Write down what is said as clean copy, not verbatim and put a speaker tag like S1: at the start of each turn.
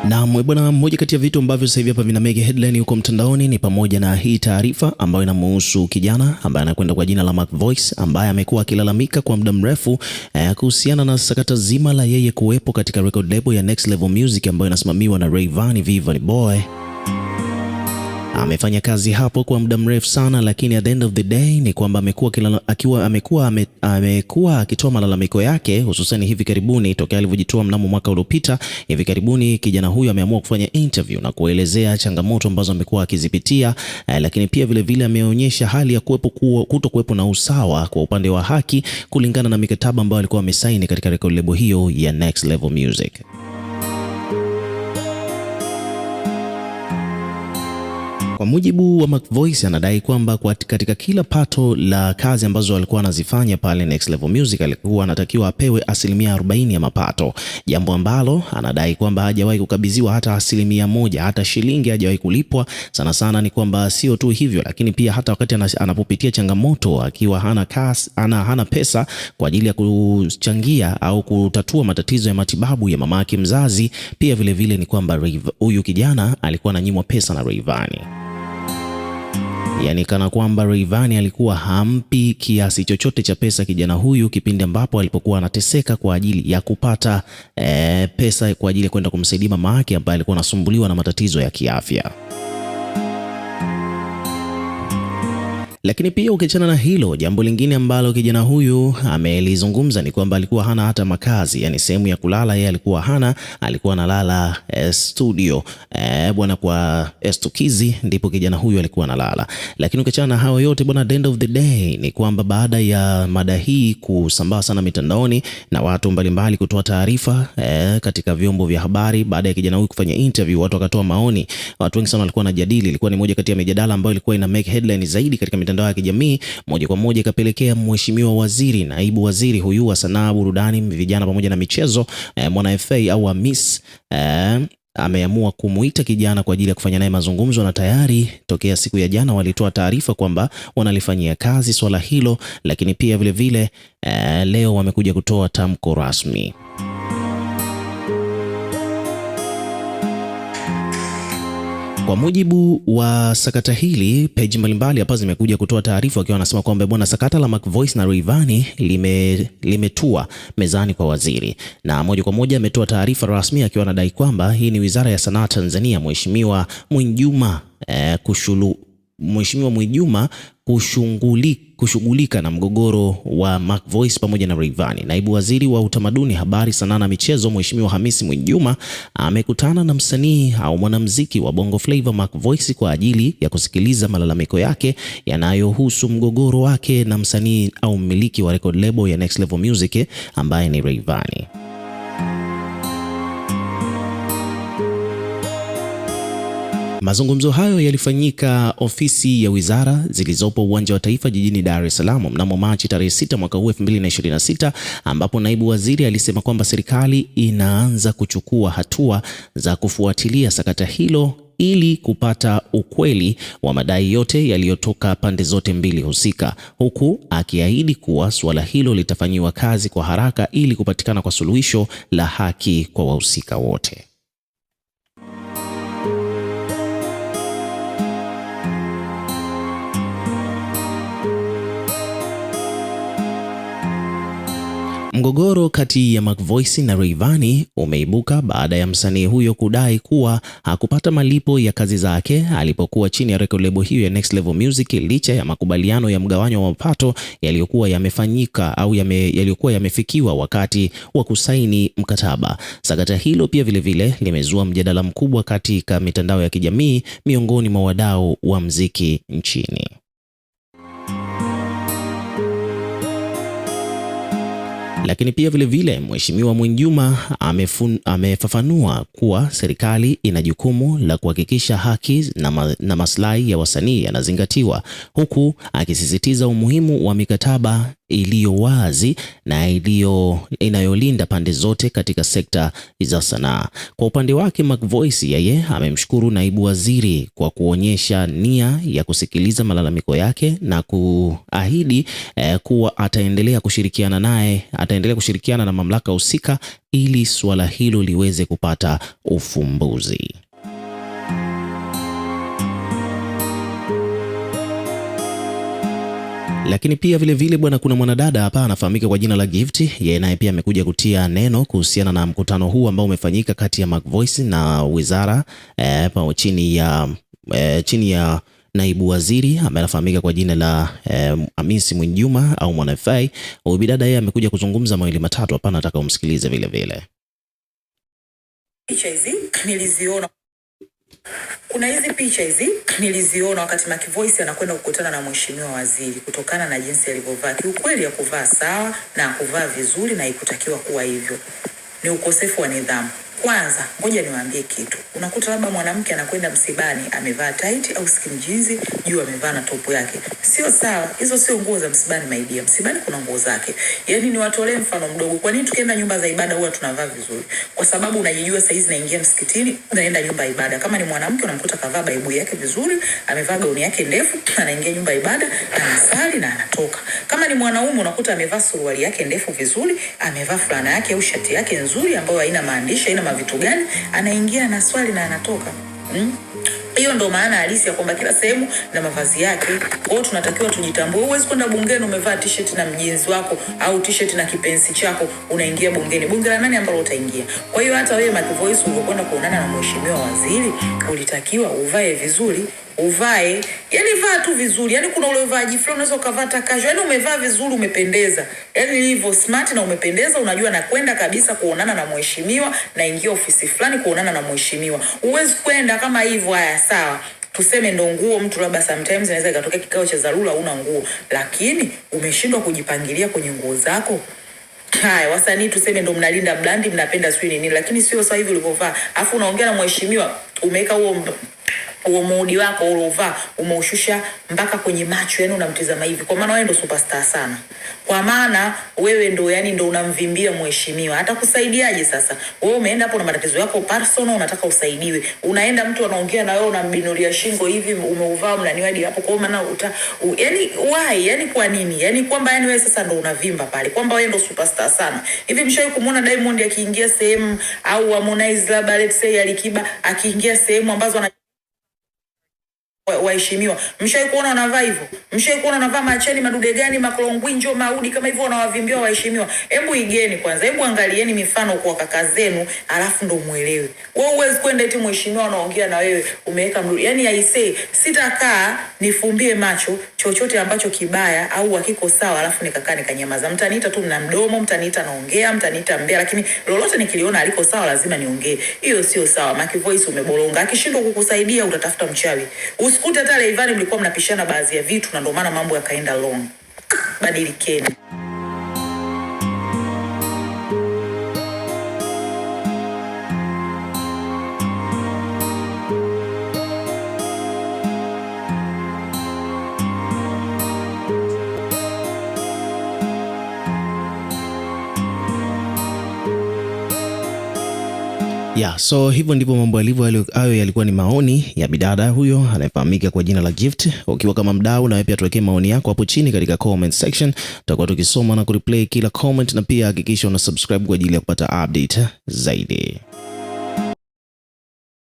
S1: Na bwana, mmoja kati ya vitu ambavyo sasa hivi hapa vina mega headline huko mtandaoni ni pamoja na hii taarifa ambayo inamhusu kijana ambaye anakwenda kwa jina la Mac Voice ambaye amekuwa akilalamika kwa muda mrefu kuhusiana na sakata zima la yeye kuwepo katika record label ya Next Level Music ambayo inasimamiwa na Rayvanny Vanny Boy. Amefanya kazi hapo kwa muda mrefu sana, lakini at the end of the day ni kwamba amekuwa akitoa malalamiko yake, hususan hivi karibuni tokea alivyojitoa mnamo mwaka uliopita. Hivi karibuni kijana huyu ameamua kufanya interview na kuelezea changamoto ambazo amekuwa akizipitia, lakini pia vile ameonyesha hali ya kutokuwepo na usawa kwa upande wa haki kulingana na mikataba ambayo alikuwa amesaini katika record label hiyo ya Next Level Music. Kwa mujibu wa Mac Voice, anadai kwamba katika kila pato la kazi ambazo alikuwa anazifanya pale Next Level Music alikuwa anatakiwa apewe 40% ya mapato, jambo ambalo anadai kwamba hajawahi kukabidhiwa hata 1%, hata shilingi hajawahi kulipwa. Sana sana ni kwamba sio tu hivyo, lakini pia hata wakati anapopitia changamoto akiwa hana pesa kwa ajili ya kuchangia au kutatua matatizo ya matibabu ya mamake mzazi, pia vile ni kwamba huyu kijana alikuwa ananyimwa pesa na Rayvanny. Yani kana kwamba Rayvanny alikuwa hampi kiasi chochote cha pesa kijana huyu kipindi ambapo alipokuwa anateseka kwa ajili ya kupata pesa kwa ajili ya kwenda kumsaidia mama yake ambaye alikuwa anasumbuliwa na matatizo ya kiafya. Lakini pia ukiachana na hilo, jambo lingine ambalo kijana huyu amelizungumza ni kwamba alikuwa hana hata makazi, yani sehemu ya kulala yeye alikuwa hana, alikuwa analala studio bwana, kwa Estukizi ndipo kijana huyu alikuwa analala. Lakini ukiachana na hayo yote bwana, at the end of the day ni kwamba baada ya mada hii kusambaa sana mitandaoni na watu mbalimbali kutoa taarifa katika vyombo vya habari, baada ya kijana huyu kufanya interview, watu wakatoa maoni, watu wengi sana walikuwa wanajadili. Ilikuwa ni moja kati ya mijadala ambayo ilikuwa ina make headline zaidi katika mitandao ya kijamii. Moja kwa moja ikapelekea mheshimiwa waziri, naibu waziri huyu wa sanaa, burudani, vijana pamoja na michezo, Mwana FA au Hamis, ameamua kumuita kijana kwa ajili ya kufanya naye mazungumzo, na tayari tokea siku ya jana walitoa taarifa kwamba wanalifanyia kazi swala hilo, lakini pia vile leo wamekuja kutoa tamko rasmi. Kwa mujibu wa sakata hili, page mbalimbali hapa zimekuja kutoa taarifa wakiwa wanasema kwamba bwana, sakata la Mac Voice na Rayvanny limetua mezani kwa waziri, na moja kwa moja ametoa taarifa rasmi akiwa anadai kwamba hii ni Wizara ya Sanaa Tanzania, Mheshimiwa Mwinjuma kushughulika na mgogoro wa Mac Voice pamoja na Rayvanny. Naibu waziri wa utamaduni, habari, sanaa na michezo, Mheshimiwa Hamisi Mwinjuma amekutana na msanii au mwanamuziki wa Bongo Flava Mac Voice kwa ajili ya kusikiliza malalamiko yake yanayohusu mgogoro wake na msanii au mmiliki wa record label ya Next Level Music ambaye ni Rayvanny. Mazungumzo hayo yalifanyika ofisi ya wizara zilizopo Uwanja wa Taifa jijini Dar es Salaam mnamo Machi tarehe 6 mwaka huu 2026, ambapo naibu waziri alisema kwamba serikali inaanza kuchukua hatua za kufuatilia sakata hilo ili kupata ukweli wa madai yote yaliyotoka pande zote mbili husika, huku akiahidi kuwa suala hilo litafanyiwa kazi kwa haraka ili kupatikana kwa suluhisho la haki kwa wahusika wote. Mgogoro kati ya Mac Voice na Rayvanny umeibuka baada ya msanii huyo kudai kuwa hakupata malipo ya kazi zake alipokuwa chini ya record label hiyo ya Next Level Music, licha ya makubaliano ya mgawanyo wa mapato yaliyokuwa yamefanyika au yaliyokuwa yamefikiwa wakati wa kusaini mkataba. Sakata hilo pia vile limezua mjadala mkubwa katika mitandao ya kijamii miongoni mwa wadau wa muziki nchini. Lakini pia vile Mheshimiwa Mwinjuma amefafanua kuwa serikali ina jukumu la kuhakikisha haki na maslahi ya wasanii yanazingatiwa, huku akisisitiza umuhimu wa mikataba iliyo wazi na inayolinda pande zote katika sekta za sanaa. Kwa upande wake, McVoice yeye amemshukuru naibu waziri kwa kuonyesha nia ya kusikiliza malalamiko yake na kuahidi kuwa ataendelea kushirikiana na mamlaka husika ili suala hilo liweze kupata ufumbuzi. Lakini pia vile bwana, kuna mwanadada hapa anafahamika kwa jina la Gift. Yeye naye pia amekuja kutia neno kuhusiana na mkutano huu ambao umefanyika kati ya McVoice na wizara chini ya naibu waziri ambaye anafahamika kwa jina la Hamisi Mwinjuma au Mwanafai. Huyu bidada yeye amekuja kuzungumza mawili matatu hapa, nataka umsikilize vile.
S2: Picha hizi niliziona. Kuna hizi picha hizi niliziona wakati McVoice anakwenda kukutana na mheshimiwa waziri, kutokana na jinsi alivyovaa. Kiukweli ya kuvaa sawa na kuvaa vizuri na ikutakiwa kuwa hivyo. Ni ukosefu wa nidhamu. Kwanza, ngoja niwaambie kitu. Unakuta labda mwanamke anakwenda msibani amevaa tight au skin jeans, juu amevaa na topu yake. Sio sawa. Hizo sio nguo za msibani, my dear. Msibani kuna nguo zake. Yaani niwatolee mfano mdogo. Kwa nini tukienda nyumba za ibada huwa tunavaa vizuri? Kwa sababu unajijua saa hizi naingia msikitini, unaenda nyumba ya ibada. Kama ni mwanamke unamkuta kavaa baibu yake vizuri, amevaa gauni yake ndefu, anaingia nyumba ya ibada, anasali na anatoka. Kama ni mwanaume unakuta amevaa suruali yake ndefu vizuri, amevaa fulana yake au shati yake nzuri ambayo haina maandishi, haina vitu gani, anaingia na swali na anatoka. Hiyo ndo maana halisi ya kwamba kila sehemu na mavazi yake. Kwa hiyo tunatakiwa tujitambue. Huwezi kwenda bungeni umevaa t-shirt na mjinzi wako au t-shirt na kipensi chako unaingia bungeni. Bunge la nani ambalo utaingia? Kwa hiyo hata wewe McVoice ulipokwenda kuonana na mheshimiwa waziri, ulitakiwa uvae vizuri. Yani vaa tu vizuri. Yani kuna ule uvaji fulani unaweza ukavaa takasho. Yani umevaa vizuri, umependeza. Yani hivyo smart na umependeza, unajua na kwenda kabisa kuonana na mheshimiwa, na ingia ofisi fulani kuonana na mheshimiwa. Uwezi kwenda kama hivyo. Haya sawa, tuseme ndo nguo mtu labda sometimes inaweza ikatokea kikao cha dharura una nguo, lakini umeshindwa kujipangilia kwenye nguo zako. Haya, wasanii tuseme ndo mnalinda brand, mnapenda sio nini, lakini sio sasa hivi ulivyovaa. Afu unaongea na mheshimiwa, umeweka huo moodi wako ulovaa umeushusha mpaka kwenye macho, yani unamtazama hivi. Kwa maana wewe ndo superstar sana. Kwa maana wewe ndo yani ndo unamvimbia mheshimiwa. Hata kusaidiaje sasa? Wewe umeenda hapo na matatizo yako personal, unataka usaidiwe. Unaenda mtu anaongea na wewe unambinulia shingo hivi, umeuvaa mnaniwadi hapo. Kwa maana yani why? Yani kwa nini? Yani kwamba yani wewe sasa ndo unavimba pale. Kwamba wewe ndo superstar sana. Hivi mshawahi kumuona Diamond akiingia sehemu, au Harmonize labda let's say Alikiba akiingia sehemu ambazo waheshimiwa? Mshawahi kuona wanavaa hivyo? Mshawahi kuona wanavaa macheni madude gani, makolongwinjo, maudi kama hivyo wanawavimbia waheshimiwa? Hebu igeni kwanza, hebu angalieni mifano kwa kaka zenu, alafu ndo muelewe. Wewe huwezi kwenda eti mheshimiwa anaongea na wewe umeweka mrudi. Yani I say sitakaa nifumbie macho chochote ambacho kibaya au hakiko sawa alafu nikakaa nikanyamaza. Mtaniita tu mna mdomo, mtaniita naongea, mtaniita mbea, lakini lolote nikiliona aliko sawa lazima niongee. Hiyo sio sawa. McVoice umebolonga. Akishindwa kukusaidia utatafuta mchawi. Usikute hata Rayvanny mlikuwa mnapishana baadhi ya vitu na ndio maana mambo yakaenda long. Badilikeni.
S1: So hivyo ndivyo mambo yalivyo. Hayo yalikuwa ni maoni ya bidada huyo anayefahamika kwa jina la Gift. Ukiwa kama mdau, na wewe pia tuwekee maoni yako hapo chini katika comment section. Tutakuwa tukisoma na kureplay kila comment, na pia hakikisha una subscribe kwa ajili ya kupata update zaidi.